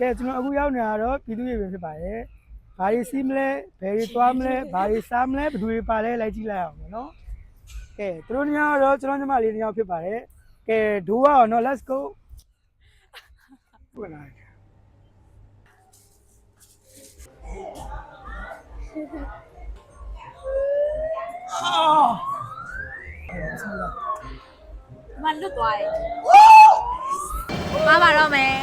ကဲကျွန်တော်အခုရောက်နေတာတော့ပြည်သူ့ရေပြင်ဖြစ်ပါတယ်။ဘာတွေစီးမလဲဘယ်တွေသွားမလဲဘာတွေစားမလဲဘယ်သူတွေပါလဲလိုက်ကြည့်လိုက်အောင်နော်။ကဲသူတို့ညတော့ကျွန်တော်ညီမလေးတစ်ယောက်ဖြစ်ပါတယ်။ကဲဒူအောင်နော် let's go ဝင်လာမလွတ်သွားတယ်မပါတော့မယ်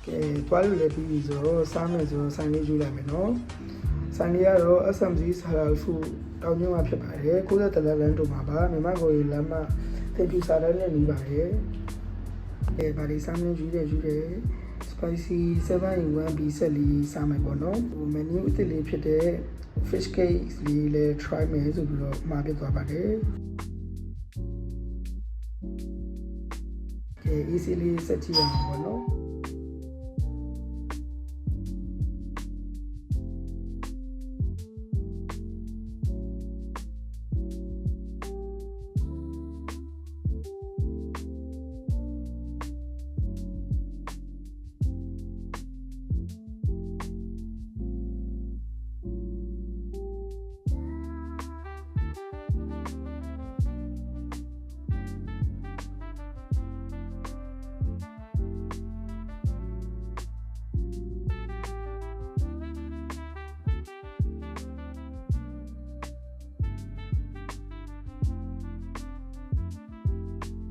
ကဲတွားလို့လည်းပြီးပြီဆိုတော့စားမယ်ဆိုတော့ဆိုင်လေးယူလိုက်မယ်နော်ဆိုင်လေးကတော့ SMC ဆာလာဖူတောင်ကျွန်းမှာဖြစ်ပါတယ်90လမ်းတို့မှာပါမြန်မာကိုရီလမ်းမှာသင်ပြစားတဲ့နဲ့နေပါတယ်ဗာဒီစားမယ်ယူတယ် spicy 7-in-1 beef set လေးစားမယ်ပေါ့နော်ဟို menu အသစ်လေးဖြစ်တဲ့ fish cake လေးလည်း try မယ်ဆိုပြီးတော့မှာပြသွားပါတယ်ကဲ easy လေးစက်ကြည့်ရအောင်ပေါ့နော်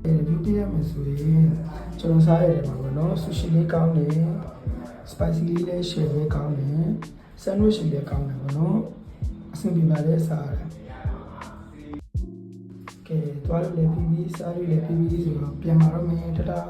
review ပြရမယ်ဆိုရင်ကျွန်တော်စားရတယ်ပါဘောနော် sushi လေးကောင်းတယ် spicy လေးလည်း share လေးကောင်းတယ် sandwich လေးကောင်းတယ်ဘောနော်အဆင်ပြေပါတယ်စားရတယ်ကဲတွားလို့လည်းပြီးပြီးစားလို့လည်းပြီးပြီးဆိုတော့ပြန်လာတော့မယ်တတား